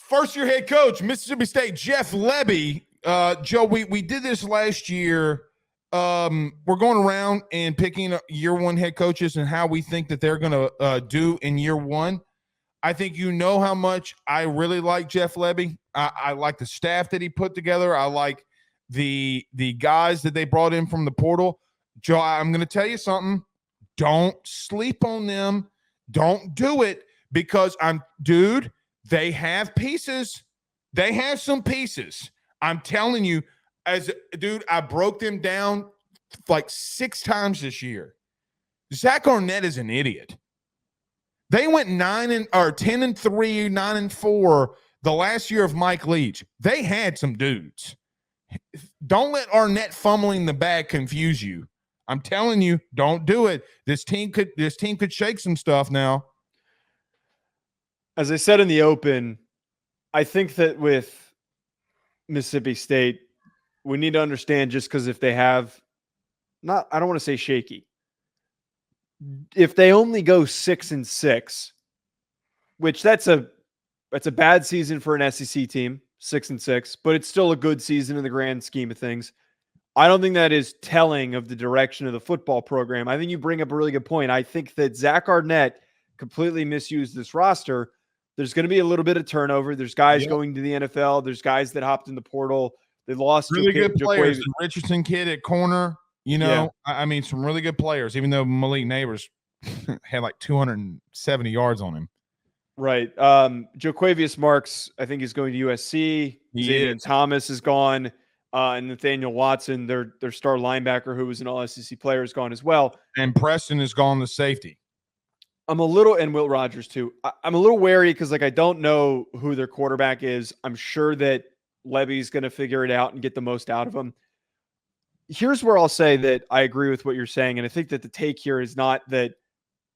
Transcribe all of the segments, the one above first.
First-year head coach, Mississippi State, Jeff Lebby. Joe, we did this last year. We're going around and picking year one head coaches and how we think that they're going to do in year one. I think you know how much I really like Jeff Lebby. I like the staff that he put together. I like the guys that they brought in from the portal. Joe, I'm going to tell you something. Don't sleep on them. Don't do it because they have pieces. They have some pieces. I'm telling you, I broke them down like 6 times this year. Zach Arnett is an idiot. They went 10-3, 9-4 the last year of Mike Leach. They had some dudes. Don't let Arnett fumbling the bag confuse you. I'm telling you, don't do it. This team could shake some stuff now. As I said in the open, I think that with Mississippi State, we need to understand just because if they have I don't want to say shaky. If they only go 6-6, which that's a bad season for an SEC team, 6-6, but it's still a good season in the grand scheme of things. I don't think that is telling of the direction of the football program. I think you bring up a really good point. I think that Zach Arnett completely misused this roster. There's going to be a little bit of turnover. There's guys going to the NFL. There's guys that hopped in the portal. They lost really good players. The Richardson kid at corner. I mean, some really good players, even though Malik Neighbors had like 270 yards on him. Right. Joquavius Marks, I think, is going to USC. Xavier Thomas is gone. And Nathaniel Watson, their star linebacker, who was an all-SEC player, is gone as well. And Preston is gone to safety. And Will Rogers too. I'm a little wary because I don't know who their quarterback is. I'm sure that Levy's going to figure it out and get the most out of him. Here's where I'll say that I agree with what you're saying. And I think that the take here is not that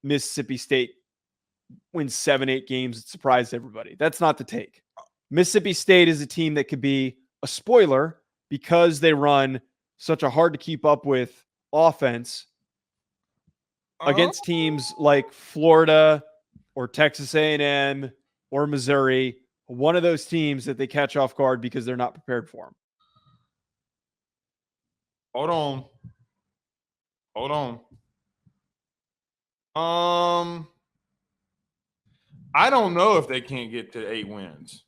Mississippi State wins 7-8 games and surprised everybody. That's not the take. Mississippi State is a team that could be a spoiler because they run such a hard to keep up with offense against teams like Florida or Texas A&M or Missouri, one of those teams that they catch off guard because they're not prepared for them. Hold on. I don't know if they can't get to 8 wins.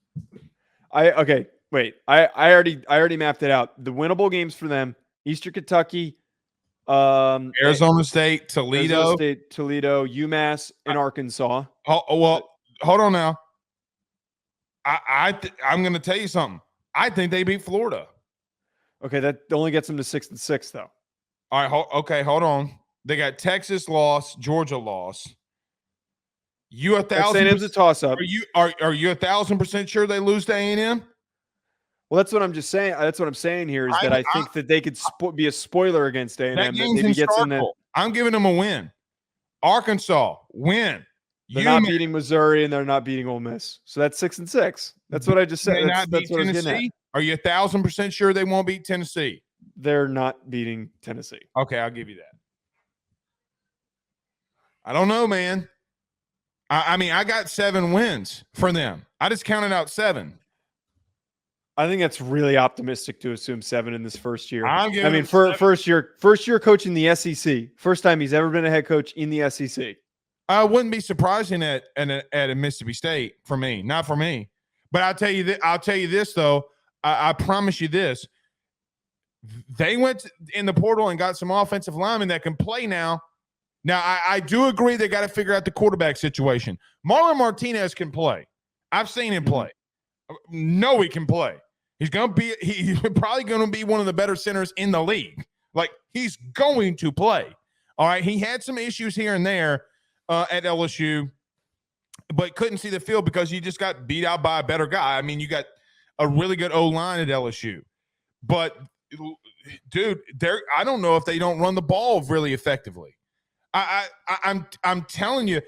I already mapped it out. The winnable games for them: Eastern Kentucky, Arizona State, Toledo, UMass, and Arkansas. Oh well, hold on now. I'm going to tell you something. I think they beat Florida. Okay, that only gets them to 6-6, though. All right, hold on. They got Texas loss, Georgia loss. You 1,000%? A toss-up. Are you 1,000% sure they lose to A&M? Well, that's what I'm just saying. That's what I'm saying here is that I think that they could be a spoiler against A&M. That game's I'm giving them a win. Arkansas win. They're not beating Missouri and they're not beating Ole Miss. So that's 6-6. That's what I just said. That's what I was getting at. Are you 1,000% sure they won't beat Tennessee? They're not beating Tennessee. Okay, I'll give you that. I don't know, man. I mean, I got 7 wins for them. I just counted out 7. I think that's really optimistic to assume 7 in this first year. First year coaching the SEC. First time he's ever been a head coach in the SEC. I wouldn't be surprising at a Mississippi State for me, not for me. But I'll tell you this though. I promise you this. They went in the portal and got some offensive linemen that can play now. Now, I do agree they got to figure out the quarterback situation. Marlon Martinez can play. I've seen him play. No, he can play. He's probably going to be one of the better centers in the league. Like, he's going to play. All right, he had some issues here and there at LSU, but couldn't see the field because he just got beat out by a better guy. I mean, you got a really good O-line at LSU. But, dude, I don't know if they don't run the ball really effectively. I'm telling you,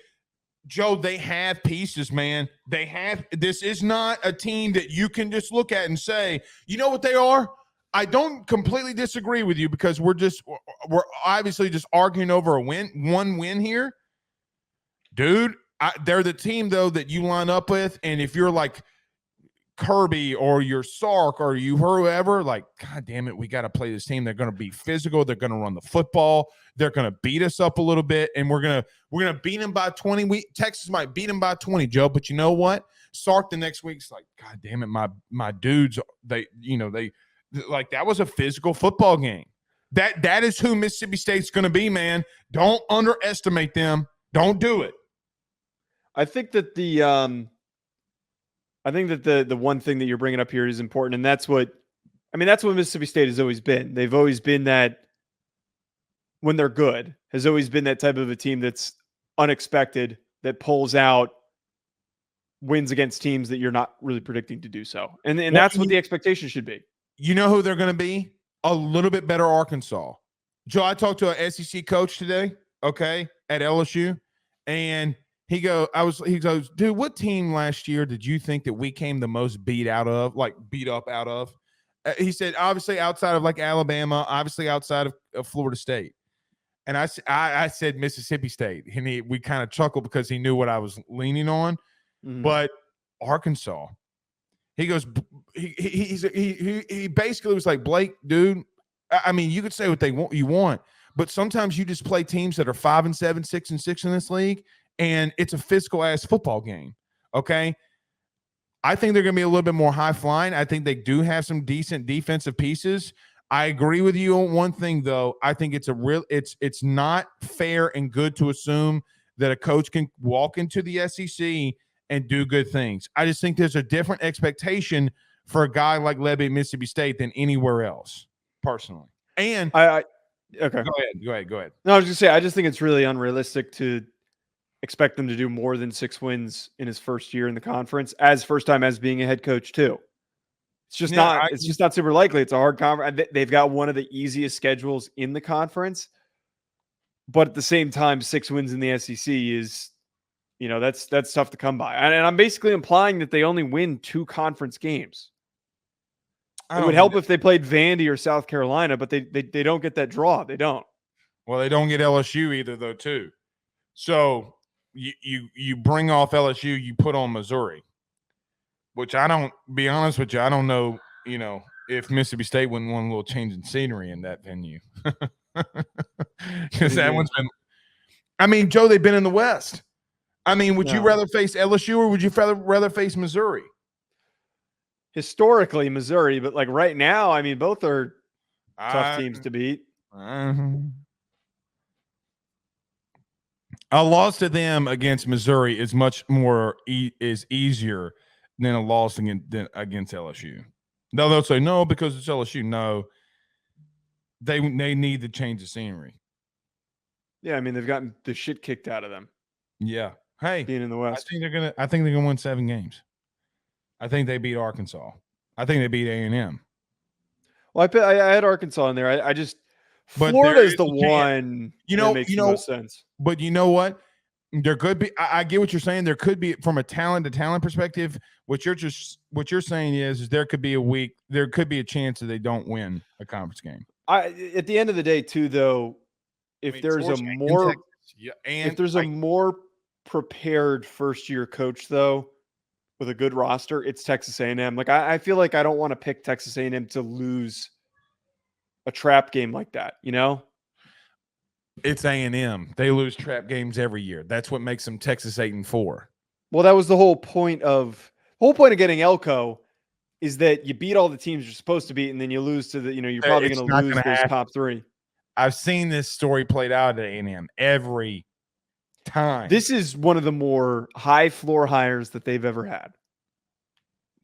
Joe, they have pieces, man. This is not a team that you can just look at and say, you know what they are? I don't completely disagree with you because we're obviously just arguing over one win here. Dude, they're the team, though, that you line up with. And if you're like Kirby or you're Sark or you whoever, like, God damn it, we got to play this team. They're going to be physical. They're going to run the football. They're going to beat us up a little bit, and we're gonna beat them by 20. Texas might beat them by 20, Joe. But you know what? Sark the next week's like, God damn it, my dudes. They like that was a physical football game. That is who Mississippi State's going to be, man. Don't underestimate them. Don't do it. I think that the one thing that you're bringing up here is important, and that's what Mississippi State has always been. They've always been that, when they're good, has always been that type of a team that's unexpected, that pulls out wins against teams that you're not really predicting to do so. And that's what the expectation should be. You know who they're going to be? A little bit better Arkansas. Joe, I talked to an SEC coach today, okay, at LSU, and he goes, dude, what team last year did you think that we came the most beat up out of? He said, obviously outside of like Alabama, obviously outside of Florida State. And I said Mississippi State. And we kind of chuckled because he knew what I was leaning on. Mm-hmm. But Arkansas, he goes, he basically was like, Blake, dude, I mean, you could say what you want, but sometimes you just play teams that are 5-7, 6-6 in this league, and it's a physical ass football game. Okay. I think they're going to be a little bit more high flying. I think they do have some decent defensive pieces. I agree with you on one thing, though. I think it's not fair and good to assume that a coach can walk into the SEC and do good things. I just think there's a different expectation for a guy like Lebby at Mississippi State than anywhere else, personally. And okay, go ahead. No, I was going to say, I just think it's really unrealistic to expect them to do more than 6 wins in his first year in the conference, first time as being a head coach too. It's just not super likely. It's a hard conference. They've got one of the easiest schedules in the conference, but at the same time, 6 wins in the SEC is, that's tough to come by. And I'm basically implying that they only win 2 conference games. It would help if they played Vandy or South Carolina, but they don't get that draw. They don't. Well, they don't get LSU either, though, too. So you bring off LSU, you put on Missouri. Which I don't know, if Mississippi State wouldn't want a little change in scenery in that venue. Because that one's been, Joe, they've been in the West. Would you rather face LSU or would you rather face Missouri? Historically, Missouri, but like right now, both are tough teams to beat. A loss to them against Missouri is much more easier than a loss against LSU. No, they'll say no because it's LSU. No, they need to change the scenery. Yeah, they've gotten the shit kicked out of them. Yeah. Hey, being in the West, I think they're gonna win 7 games. I think they beat Arkansas. I think they beat A&M. Well, I had Arkansas in there. I just Florida's the one that makes the most sense. But you know what? There could be. I get what you're saying. There could be, from a talent to talent perspective. What you're saying is there could be a chance that they don't win a conference game. At the end of the day, too, though, if there's a more prepared first year coach, though, with a good roster, it's Texas A&M. Like I feel like I don't want to pick Texas A&M to lose a trap game like that. It's A&M. They lose trap games every year. That's what makes them Texas 8-4. Well, that was the whole point of getting Elko, is that you beat all the teams you're supposed to beat, and then you lose to you're probably going to lose those top 3. I've seen this story played out at A&M every time. This is one of the more high floor hires that they've ever had.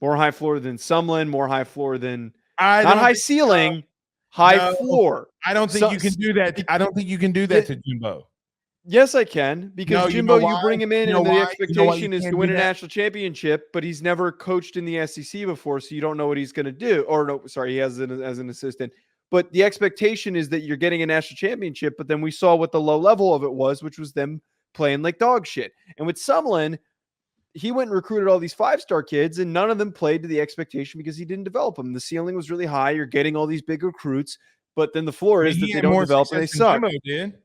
More high floor than Sumlin, more high floor than not high ceiling. High floor. I don't think you can do that. I don't think you can do that to Jimbo. Yes, I can. Because Jimbo, you bring him in and the expectation is to win a national championship, but he's never coached in the SEC before, so you don't know what he's going to do. Or no, sorry, he has it as an assistant. But the expectation is that you're getting a national championship, but then we saw what the low level of it was, which was them playing like dog shit. And with Sumlin, he went and recruited all these 5-star kids, and none of them played to the expectation because he didn't develop them. The ceiling was really high. You're getting all these big recruits, but then the floor is that they don't develop and they suck. Did.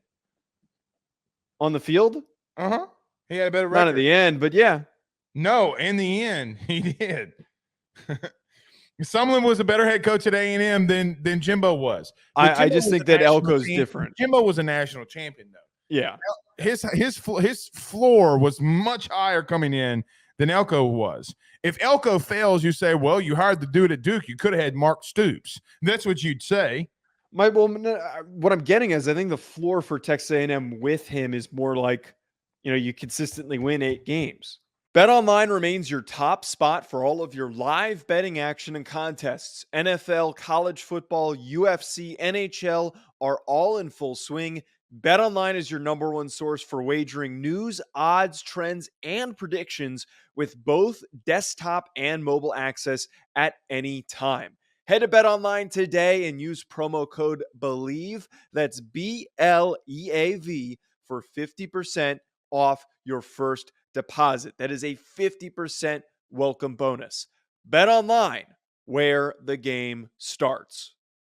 On the field? He had a better record. Not at the end, but yeah. No, in the end, he did. Sumlin was a better head coach at A&M than Jimbo was. But I Jimbo just was think a that national Elko's champion. different. Jimbo was a national champion, though. Yeah. His floor was much higher coming in than Elko was. If Elko fails, you say, well, you hired the dude at Duke. You could have had Mark Stoops. That's what you'd say. What I'm getting is I think the floor for Texas A&M with him is more like, you consistently win 8 games. BetOnline remains your top spot for all of your live betting action and contests. NFL, college football, UFC, NHL are all in full swing. BetOnline is your number one source for wagering news, odds, trends, and predictions with both desktop and mobile access at any time. Head to BetOnline today and use promo code BELIEVE, that's BLEAV, for 50% off your first deposit. That is a 50% welcome bonus. BetOnline, where the game starts.